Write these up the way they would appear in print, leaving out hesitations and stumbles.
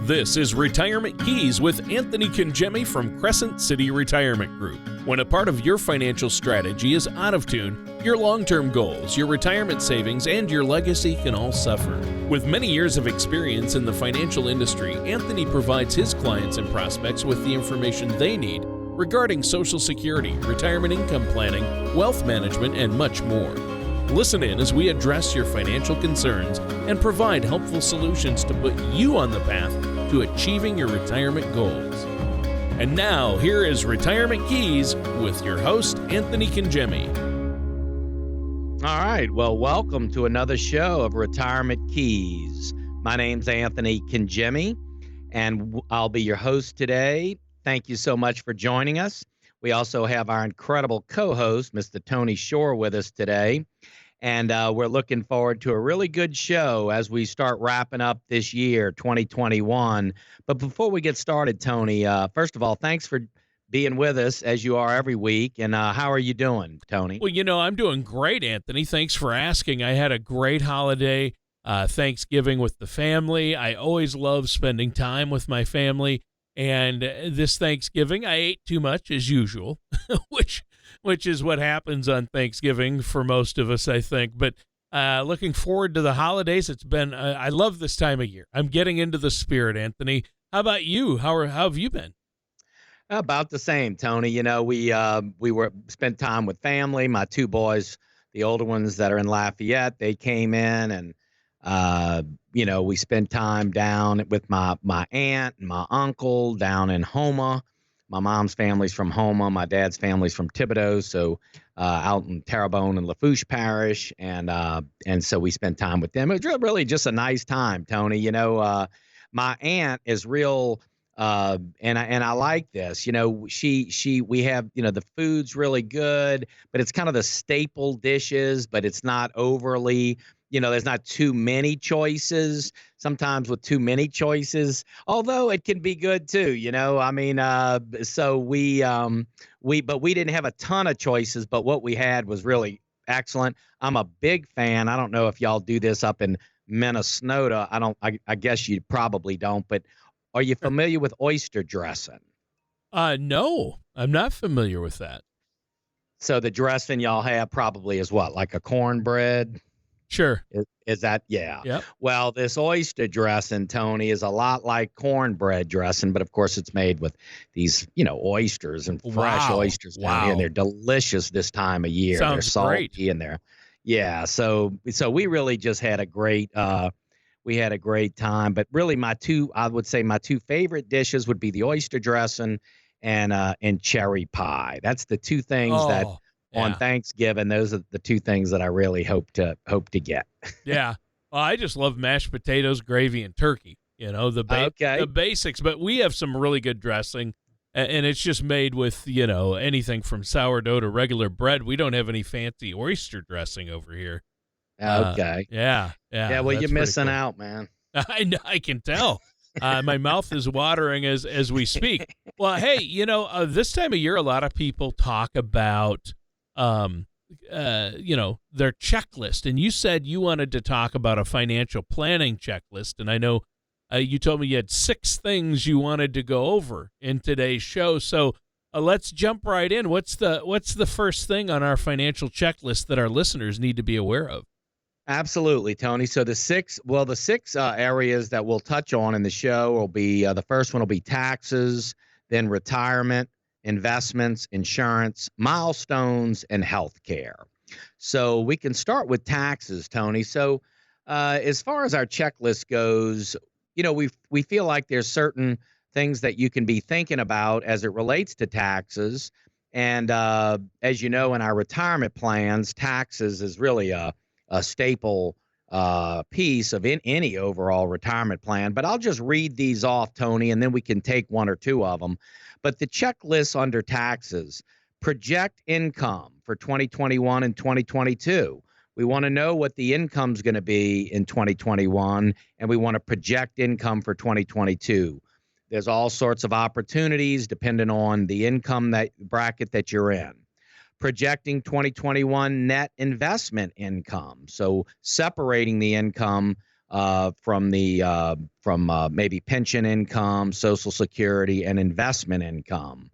This is Retirement Keys with Anthony Congemi from Crescent City Retirement Group. When a part of your financial strategy is out of tune, your long-term goals, your retirement savings, and your legacy can all suffer. With many years of experience in the financial industry, Anthony provides his clients and prospects with the information they need regarding Social Security, retirement income planning, wealth management, and much more. Listen in as we address your financial concerns and provide helpful solutions to put you on the path to achieving your retirement goals. And now, here is Retirement Keys with your host, Anthony Congemi. All right. Well, welcome to another show of Retirement Keys. My name's Anthony Congemi, and I'll be your host today. Thank you so much for joining us. We also have our incredible co-host, Mr. Tony Shore, with us today. And we're looking forward to a really good show as we start wrapping up this year, 2021. But before we get started, Tony, first of all, thanks for being with us as you are every week. And how are you doing, Tony? Well, I'm doing great, Anthony. Thanks for asking. I had a great holiday, Thanksgiving with the family. I always love spending time with my family. And this Thanksgiving, I ate too much as usual, which is what happens on Thanksgiving for most of us, I think. But looking forward to the holidays. It's been, I love this time of year. I'm getting into the spirit, Anthony. How about you? How have you been? About the same, Tony. We spent time with family. My two boys, the older ones that are in Lafayette, they came in and we spent time down with my aunt and my uncle down in Houma. My mom's family's from Houma. My dad's family's from Thibodaux, so out in Terrebonne and Lafourche Parish, and so we spent time with them. It was really just a nice time, Tony. My aunt is real, and I like this. We have the food's really good, but it's kind of the staple dishes, but it's not overly. There's not too many choices. Sometimes with too many choices, although it can be good too, so we didn't have a ton of choices, but what we had was really excellent. I'm a big fan. I don't know if y'all do this up in Minnesota. I guess you probably don't, but are you familiar with oyster dressing? No, I'm not familiar with that. So the dressing y'all have probably is what, like a cornbread? Sure. Is that? Yeah. Yep. Well, this oyster dressing, Tony, is a lot like cornbread dressing, but of course it's made with these, oysters and fresh oysters down here, and they're delicious this time of year. Sounds they're salty great. in there. Yeah. So we really just had a great time. But really, I would say my two favorite dishes would be the oyster dressing and cherry pie. That's the two things that. Yeah. On Thanksgiving, those are the two things that I really hope to get. Yeah. Well, I just love mashed potatoes, gravy, and turkey. The basics. But we have some really good dressing, and it's just made with, anything from sourdough to regular bread. We don't have any fancy oyster dressing over here. Okay. Yeah. Well, you're missing out, man. I know, I can tell. My mouth is watering as we speak. Well, hey, this time of year, a lot of people talk about their checklist. And you said you wanted to talk about a financial planning checklist. And I know you told me you had 6 things you wanted to go over in today's show. So let's jump right in. What's the first thing on our financial checklist that our listeners need to be aware of? Absolutely, Tony. So the six areas that we'll touch on in the show will be, the first one will be taxes, then retirement, investments, insurance, milestones, and healthcare. So we can start with taxes, Tony. So as far as our checklist goes, we feel like there's certain things that you can be thinking about as it relates to taxes. And as you know, in our retirement plans, taxes is really a staple piece of any overall retirement plan. But I'll just read these off, Tony, and then we can take one or two of them. But the checklist under taxes: project income for 2021 and 2022. We want to know what the income's going to be in 2021, and we want to project income for 2022. There's all sorts of opportunities depending on the income bracket that you're in. Projecting 2021 net investment income. So separating the income from maybe pension income, Social Security, and investment income.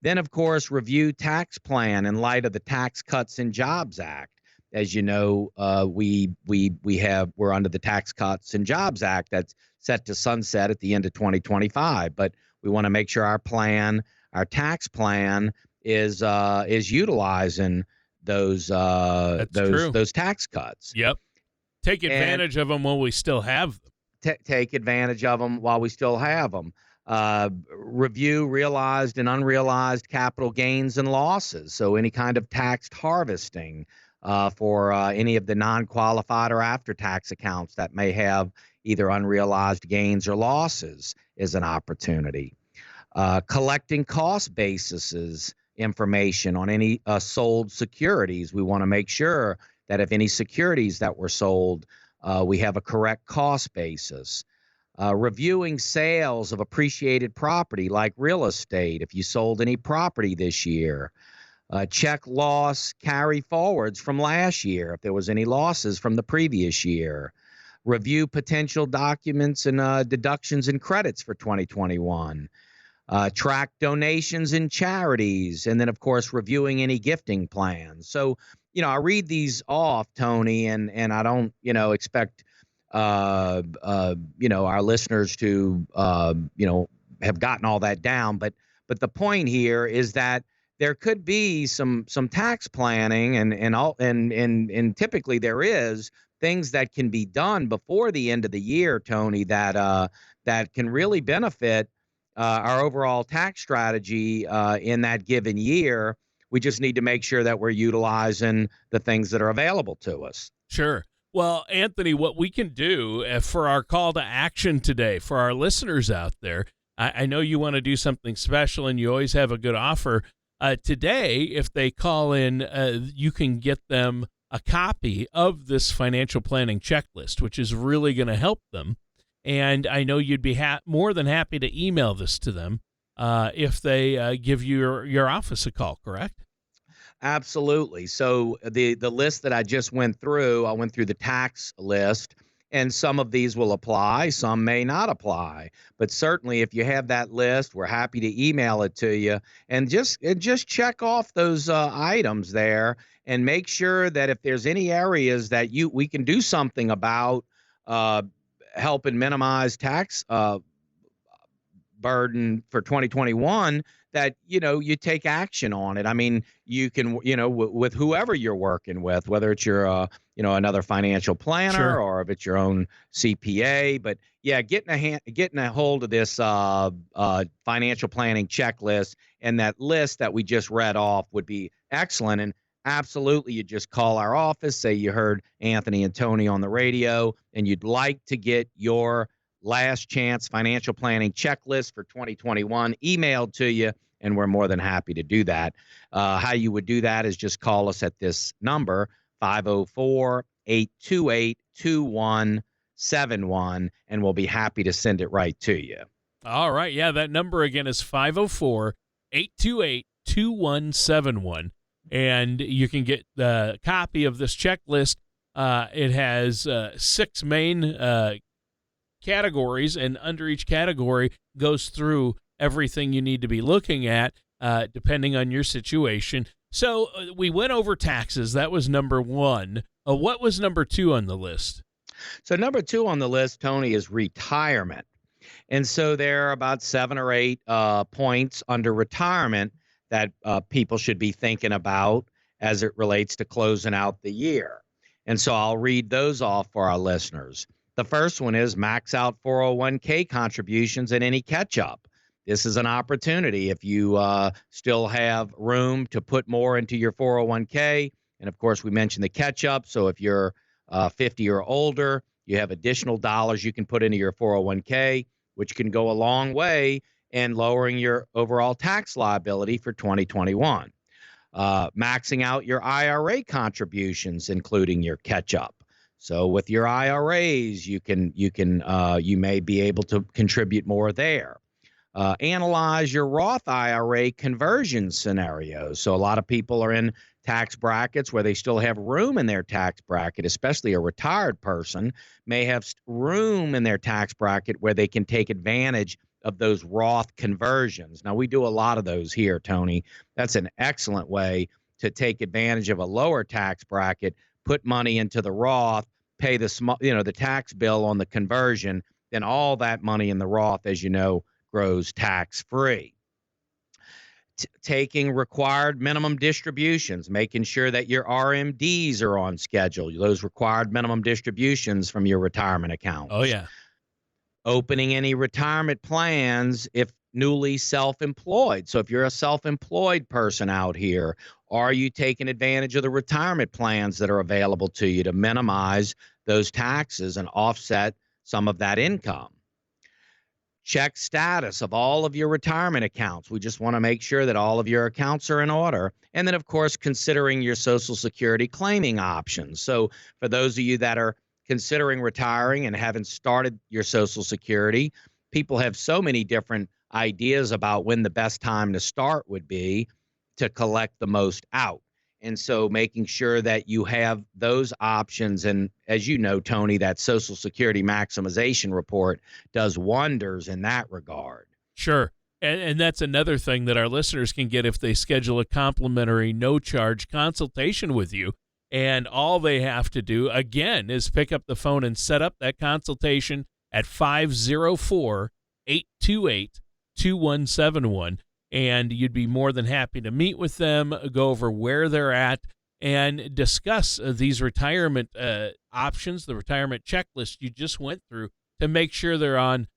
Then, of course, review tax plan in light of the Tax Cuts and Jobs Act. As you know, we're under the Tax Cuts and Jobs Act that's set to sunset at the end of 2025. But we want to make sure our tax plan, is utilizing those tax cuts. Yep. Take advantage of them while we still have them. Take advantage of them while we still have them. Review realized and unrealized capital gains and losses. So any kind of taxed harvesting for any of the non-qualified or after-tax accounts that may have either unrealized gains or losses is an opportunity. Collecting cost basis information on any sold securities. We want to make sure that if any securities that were sold, we have a correct cost basis. Reviewing sales of appreciated property like real estate. If you sold any property this year, check loss carry forwards from last year if there was any losses from the previous year. Review potential documents and deductions and credits for 2021. Track donations and charities, and then, of course, reviewing any gifting plans. So, I read these off, Tony, and I don't, expect, our listeners to, have gotten all that down. But the point here is that there could be some tax planning, and typically there is things that can be done before the end of the year, Tony, that can really benefit our overall tax strategy in that given year. We just need to make sure that we're utilizing the things that are available to us. Sure. Well, Anthony, what we can do for our call to action today, for our listeners out there, I know you want to do something special and you always have a good offer. Today, if they call in, you can get them a copy of this financial planning checklist, which is really going to help them. And I know you'd be more than happy to email this to them if they give your office a call, correct? Absolutely. So the list that I just went through the tax list, and some of these will apply, some may not apply. But certainly if you have that list, we're happy to email it to you, and just check off those items there and make sure that if there's any areas that we can do something about, helping minimize tax burden for 2021, that you take action on it. I mean, you can with whoever you're working with, whether it's your another financial planner, sure, or if it's your own CPA. But yeah, getting a hold of this financial planning checklist and that list that we just read off would be excellent. And absolutely, you just call our office, say you heard Anthony and Tony on the radio, and you'd like to get your last chance financial planning checklist for 2021 emailed to you, and we're more than happy to do that. How you would do that is just call us at this number, 504-828-2171, and we'll be happy to send it right to you. All right. Yeah, that number again is 504-828-2171. And you can get the copy of this checklist. It has 6 main categories, and under each category goes through everything you need to be looking at, depending on your situation. So we went over taxes. That was number 1. What was number 2 on the list? So number 2 on the list, Tony, is retirement. And so there are about 7 or 8 points under retirement that people should be thinking about as it relates to closing out the year. And so I'll read those off for our listeners. The first one is max out 401k contributions and any catch-up. This is an opportunity if you still have room to put more into your 401k. And, of course, we mentioned the catch-up. So if you're 50 or older, you have additional dollars you can put into your 401k, which can go a long way in lowering your overall tax liability for 2021. Maxing out your IRA contributions, including your catch-up. So with your IRAs, you may be able to contribute more there. Analyze your Roth IRA conversion scenarios. So a lot of people are in tax brackets where they still have room in their tax bracket, especially a retired person may have room in their tax bracket where they can take advantage of those Roth conversions. Now, we do a lot of those here, Tony. That's an excellent way to take advantage of a lower tax bracket, put money into the Roth, pay the tax bill on the conversion, then all that money in the Roth, as you know, grows tax-free. Taking required minimum distributions, making sure that your RMDs are on schedule, those required minimum distributions from your retirement accounts. Oh, yeah. Opening any retirement plans if newly self-employed. So if you're a self-employed person out here, are you taking advantage of the retirement plans that are available to you to minimize those taxes and offset some of that income? Check status of all of your retirement accounts. We just want to make sure that all of your accounts are in order. And then, of course, considering your Social Security claiming options. So for those of you that are considering retiring and haven't started your Social Security, people have so many different ideas about when the best time to start would be to collect the most out. And so making sure that you have those options. And as you know, Tony, that Social Security maximization report does wonders in that regard. Sure. And that's another thing that our listeners can get if they schedule a complimentary no-charge consultation with you. And all they have to do, again, is pick up the phone and set up that consultation at 504-828-2171. And you'd be more than happy to meet with them, go over where they're at, and discuss these retirement options, the retirement checklist you just went through, to make sure they're on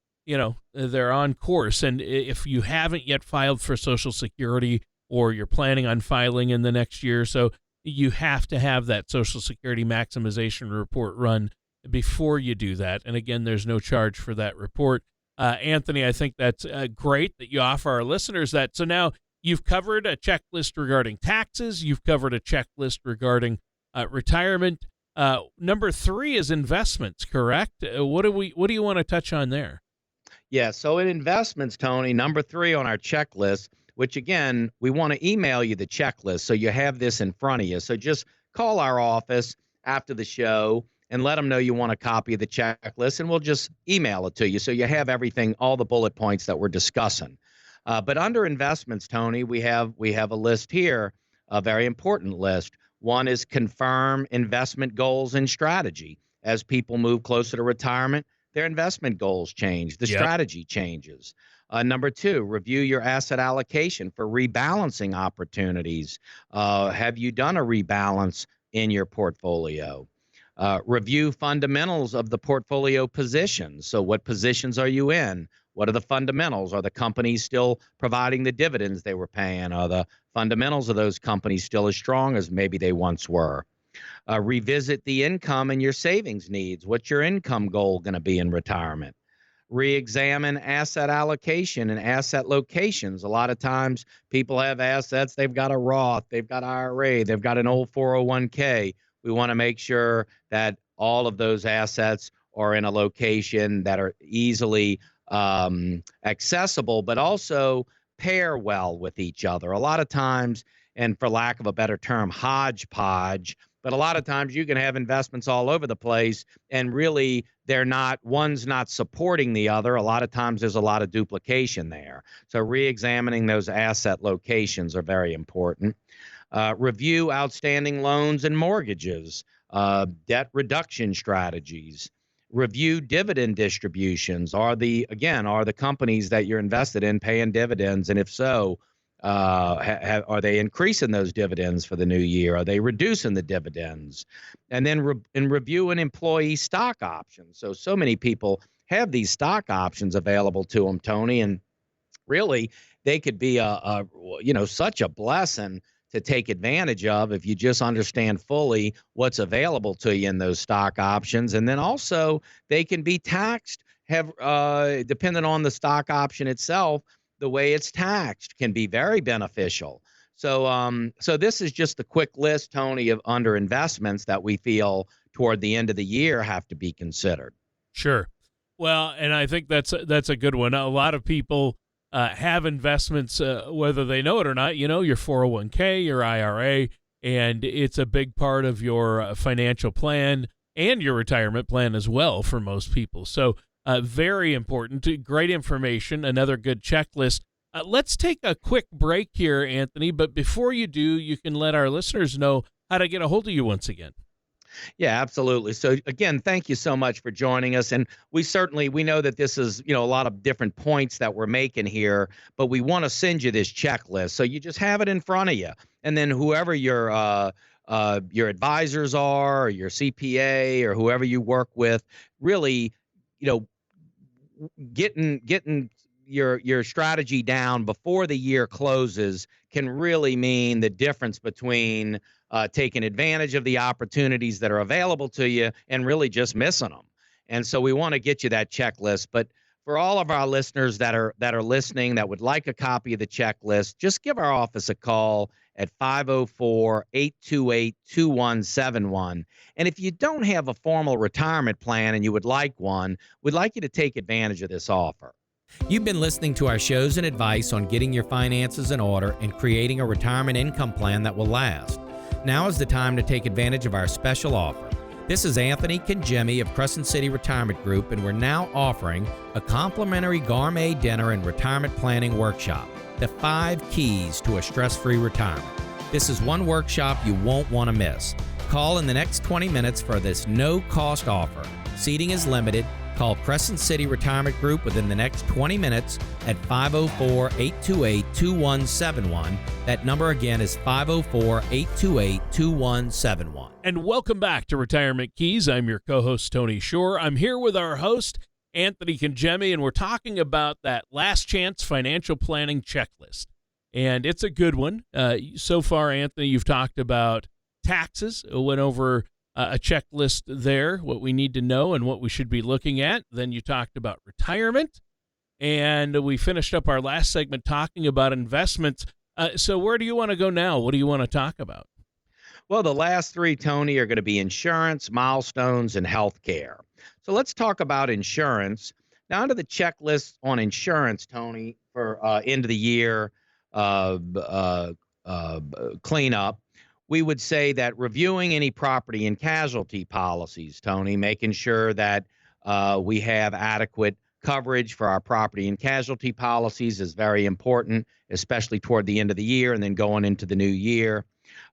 course. And if you haven't yet filed for Social Security, or you're planning on filing in the next year or so, you have to have that Social Security maximization report run before you do that. And again, there's no charge for that report. Anthony, I think that's great that you offer our listeners that. So now you've covered a checklist regarding taxes. You've covered a checklist regarding retirement. Number 3 is investments, correct? What do you want to touch on there? Yeah, so in investments, Tony, number 3 on our checklist, which again, we want to email you the checklist so you have this in front of you. So just call our office after the show and let them know you want a copy of the checklist, and we'll just email it to you so you have everything, all the bullet points that we're discussing. But under investments, Tony, we have a list here, a very important list. One is confirm investment goals and strategy. As people move closer to retirement, their investment goals change. The strategy changes. Number 2, review your asset allocation for rebalancing opportunities. Have you done a rebalance in your portfolio? Review fundamentals of the portfolio positions. So what positions are you in? What are the fundamentals? Are the companies still providing the dividends they were paying? Are the fundamentals of those companies still as strong as maybe they once were? Revisit the income and your savings needs. What's your income goal going to be in retirement? Re-examine asset allocation and asset locations. A lot of times people have assets. They've got a Roth, they've got IRA, they've got an old 401k. We want to make sure that all of those assets are in a location that are easily accessible, but also pair well with each other. A lot of times, and for lack of a better term, hodgepodge, but a lot of times you can have investments all over the place and really one's not supporting the other. A lot of times there's a lot of duplication there. So re-examining those asset locations are very important. Review outstanding loans and mortgages, debt reduction strategies, review dividend distributions. Are the companies that you're invested in paying dividends? And if so, are they increasing those dividends for the new year? Are they reducing the dividends? And then review an employee stock options. So many people have these stock options available to them, Tony, and really they could be such a blessing to take advantage of if you just understand fully what's available to you in those stock options. And then also they can be taxed, depending on the stock option itself, the way it's taxed can be very beneficial. So this is just a quick list, Tony, of under investments that we feel toward the end of the year have to be considered. Sure. Well, and I think that's a good one. A lot of people have investments, whether they know it or not, your 401k, your IRA, and it's a big part of your financial plan and your retirement plan as well for most people. So very important. Great information. Another good checklist. Let's take a quick break here, Anthony, but before you do, you can let our listeners know how to get a hold of you once again. Yeah, absolutely. So again, thank you so much for joining us. And we know that this is, a lot of different points that we're making here, but we want to send you this checklist. So you just have it in front of you. And then whoever your advisors are, or your CPA, or whoever you work with, really, getting your strategy down before the year closes can really mean the difference between taking advantage of the opportunities that are available to you and really just missing them. And so we want to get you that checklist. But for all of our listeners that are listening that would like a copy of the checklist, just give our office a call at 504-828-2171. And if you don't have a formal retirement plan and you would like one, we'd like you to take advantage of this offer. You've been listening to our shows and advice on getting your finances in order and creating a retirement income plan that will last. Now is the time to take advantage of our special offer. This is Anthony Congemi of Crescent City Retirement Group, and we're now offering a complimentary gourmet dinner and retirement planning workshop, The 5 Keys to a Stress-Free Retirement. This is one workshop you won't want to miss. Call in the next 20 minutes for this no-cost offer. Seating is limited. Call Crescent City Retirement Group within the next 20 minutes at 504-828-2171. That number again is 504-828-2171. And welcome back to Retirement Keys. I'm your co-host, Tony Shore. I'm here with our host, Anthony Congemi, and we're talking about that last chance financial planning checklist. And it's a good one. So far, Anthony, you've talked about taxes, went over a checklist there, what we need to know and what we should be looking at. Then you talked about retirement, and we finished up our last segment talking about investments. So where do you want to go now? What do you want to talk about? Well, the last 3, Tony, are going to be insurance, milestones, and healthcare. So let's talk about insurance. Now, under the checklist on insurance, Tony, for end of the year cleanup, we would say that reviewing any property and casualty policies, Tony, making sure that we have adequate coverage for our property and casualty policies is very important, especially toward the end of the year and then going into the new year.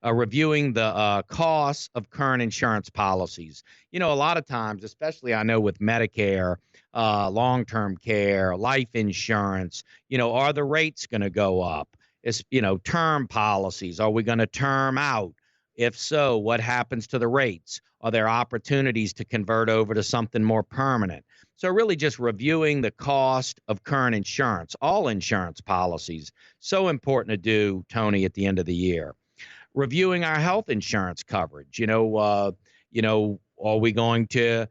Reviewing the costs of current insurance policies. A lot of times, especially I know with Medicare, long-term care, life insurance, are the rates going to go up? Term policies, are we going to term out? If so, what happens to the rates? Are there opportunities to convert over to something more permanent? So really just reviewing the cost of current insurance, all insurance policies, so important to do, Tony, at the end of the year. Reviewing our health insurance coverage. Are we going to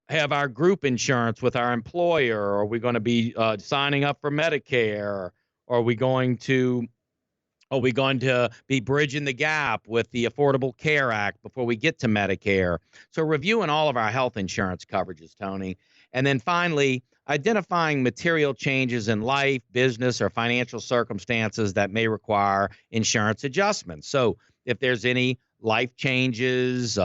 have our group insurance with our employer? Are we going to be signing up for Medicare? Are we going to be bridging the gap with the Affordable Care Act before we get to Medicare? So reviewing all of our health insurance coverages, Tony. And then finally, identifying material changes in life, business, or financial circumstances that may require insurance adjustments. So if there's any life changes,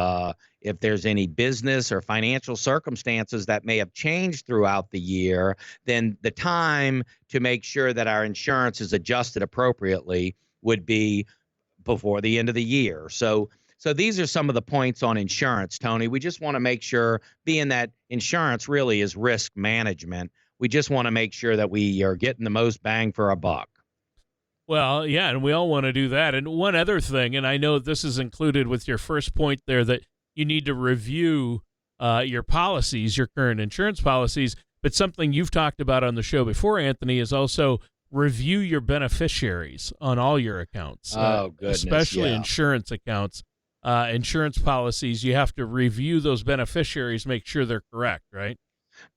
if there's any business or financial circumstances that may have changed throughout the year, then the time to make sure that our insurance is adjusted appropriately would be before the end of the year. So these are some of the points on insurance, Tony. We just want to make sure, being that insurance really is risk management, we just want to make sure that we are getting the most bang for our buck. Well, yeah, and we all want to do that. And one other thing, and I know this is included with your first point there, that you need to review your policies, your current insurance policies, but something you've talked about on the show before, Anthony, is also review your beneficiaries on all your accounts. Oh, goodness, especially yeah. Insurance accounts, insurance policies. You have to review those beneficiaries, make sure they're correct, right?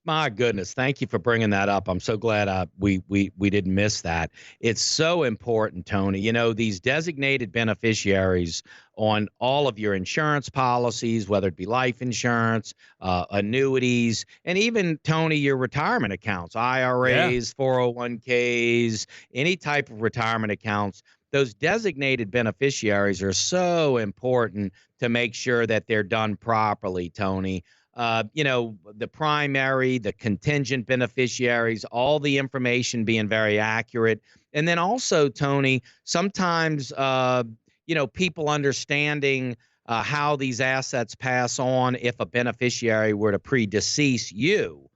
My goodness, thank you for bringing that up. I'm so glad we didn't miss that. It's so important, Tony. These designated beneficiaries on all of your insurance policies, whether it be life insurance, annuities, and even, Tony, your retirement accounts, IRAs, 401ks, any type of retirement accounts. those designated beneficiaries are so important to make sure that they're done properly, Tony. The primary, the contingent beneficiaries, all the information being very accurate. And then also, Tony, sometimes, people understanding how these assets pass on if a beneficiary were to predecease you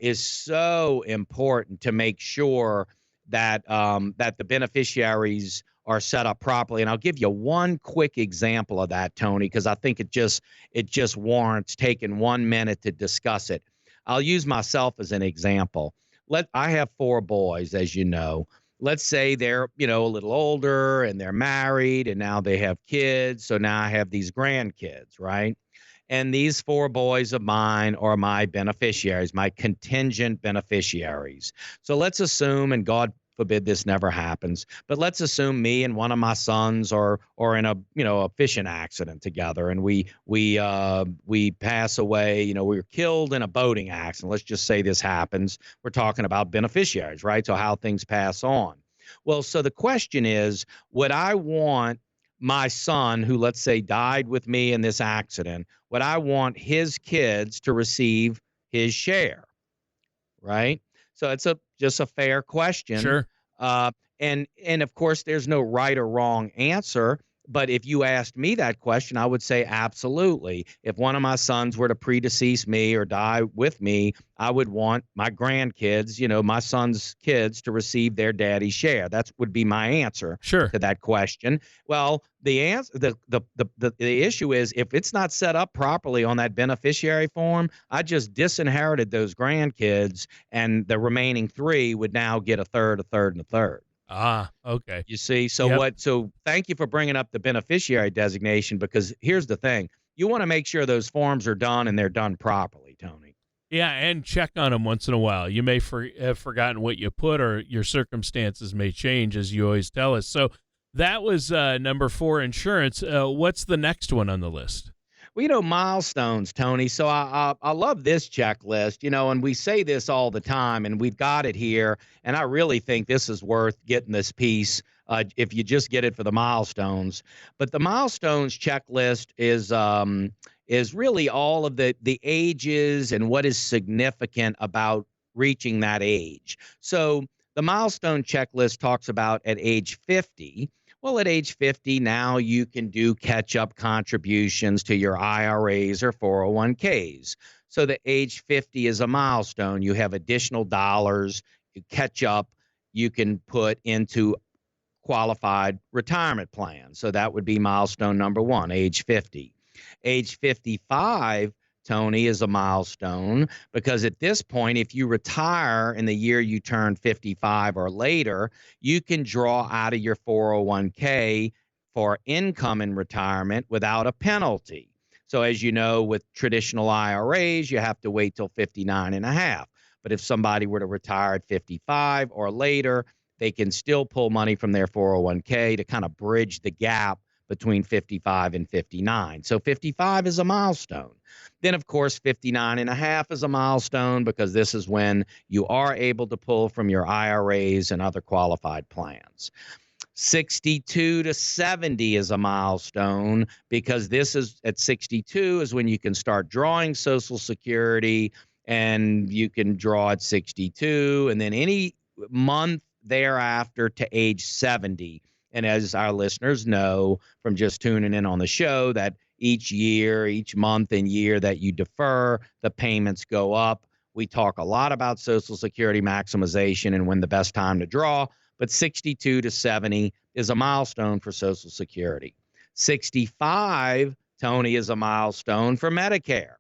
is so important to make sure that that the beneficiaries are set up properly. And I'll give you one quick example of that, Tony, because I think it just warrants taking 1 minute to discuss it. I'll use myself as an example. I have 4 boys, as you know. Let's say they're, a little older and they're married and now they have kids. So now I have these grandkids, right? And these 4 boys of mine are my beneficiaries, my contingent beneficiaries. So let's assume, and God forbid this never happens, but let's assume me and one of my sons are in a fishing accident together, and we pass away. We were killed in a boating accident. Let's just say this happens. We're talking about beneficiaries, right? So how things pass on. Well, so the question is, would I want my son, who let's say died with me in this accident, would I want his kids to receive his share? Right? So it's just a fair question. Sure. And of course, there's no right or wrong answer. But if you asked me that question, I would say absolutely. If one of my sons were to predecease me or die with me, I would want my grandkids, my son's kids, to receive their daddy's share. That would be my answer Sure. to that question. Well, the answer, the issue is, if it's not set up properly on that beneficiary form, I just disinherited those grandkids, and the remaining 3 would now get a third, a third, and a third. Ah, okay. You see, so Yep. so thank you for bringing up the beneficiary designation, because here's the thing. You want to make sure those forms are done and they're done properly, Tony. Yeah, and check on them once in a while. You may have forgotten what you put, or your circumstances may change, as you always tell us. So that was number 4, insurance. What's the next one on the list? Well, milestones, Tony. So I love this checklist, and we say this all the time, and we've got it here. And I really think this is worth getting this piece if you just get it for the milestones. But the milestones checklist is really all of the ages and what is significant about reaching that age. So the milestone checklist talks about at age 50. Well, at age 50, now you can do catch-up contributions to your IRAs or 401ks. So the age 50 is a milestone. You have additional dollars, you catch up, you can put into qualified retirement plans. So that would be milestone number 1, age 50. Age 55, Tony, is a milestone, because at this point, if you retire in the year you turn 55 or later, you can draw out of your 401k for income in retirement without a penalty. So as you know, with traditional IRAs, you have to wait till 59 and a half. But if somebody were to retire at 55 or later, they can still pull money from their 401k to kind of bridge the gap between 55 and 59. So 55 is a milestone. Then, of course, 59 and a half is a milestone, because this is when you are able to pull from your IRAs and other qualified plans. 62 to 70 is a milestone, because this is at 62 is when you can start drawing Social Security, and you can draw at 62, and then any month thereafter to age 70. And as our listeners know from just tuning in on the show, that each year, each month and year that you defer, the payments go up. We talk a lot about Social Security maximization and when the best time to draw, but 62 to 70 is a milestone for Social Security. 65, Tony, is a milestone for Medicare.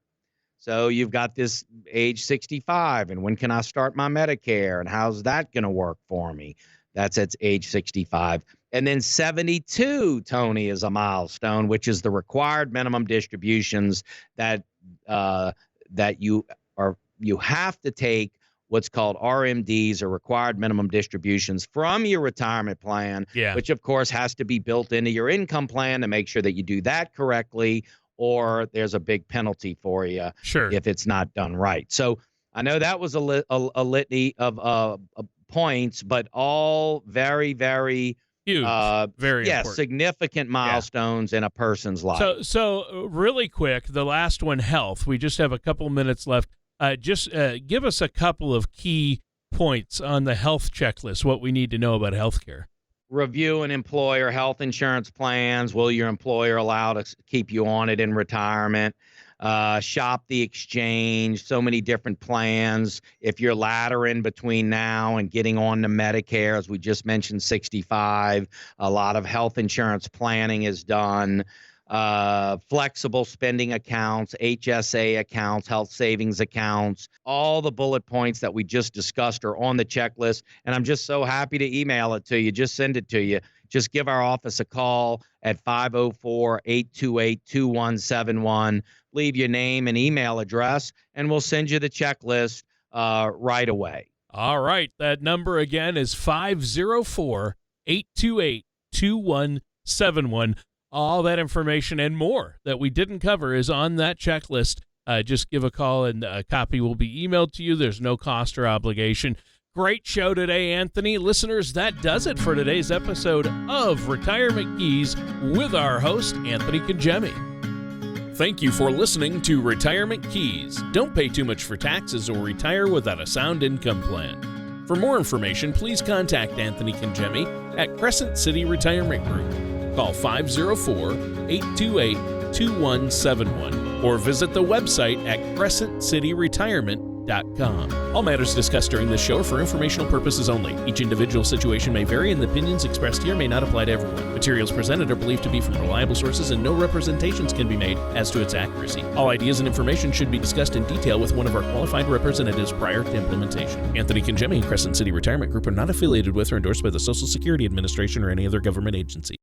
So you've got this age 65, and when can I start my Medicare, and how's that going to work for me? That's at age 65. And then 72, Tony, is a milestone, which is the required minimum distributions that you have to take what's called RMDs, or required minimum distributions, from your retirement plan, which of course has to be built into your income plan to make sure that you do that correctly, or there's a big penalty for you if it's not done right. So I know that was a litany of points, but all very, very Huge. Very important. Significant milestones in a person's life. So really quick, the last one, health. We just have a couple minutes left. Just give us a couple of key points on the health checklist, what we need to know about healthcare. Review an employer health insurance plans. Will your employer allow to keep you on it in retirement? Shop the exchange, so many different plans. If you're laddering between now and getting on to Medicare, as we just mentioned, 65, a lot of health insurance planning is done. Flexible spending accounts, HSA accounts, health savings accounts, all the bullet points that we just discussed are on the checklist. And I'm just so happy to email it to you. Just send it to you. Just give our office a call at 504-828-2171. Leave your name and email address, and we'll send you the checklist right away. All right. That number again is 504-828-2171. All that information and more that we didn't cover is on that checklist. Just give a call, and a copy will be emailed to you. There's no cost or obligation. Great show today, Anthony. Listeners, that does it for today's episode of Retirement Keys with our host, Anthony Congemi. Thank you for listening to Retirement Keys. Don't pay too much for taxes or retire without a sound income plan. For more information, please contact Anthony Congemi at Crescent City Retirement Group. Call 504-828-2171 or visit the website at crescentcityretirement.com. All matters discussed during this show are for informational purposes only. Each individual situation may vary, and the opinions expressed here may not apply to everyone. Materials presented are believed to be from reliable sources, and no representations can be made as to its accuracy. All ideas and information should be discussed in detail with one of our qualified representatives prior to implementation. Anthony Congemi and Crescent City Retirement Group are not affiliated with or endorsed by the Social Security Administration or any other government agency.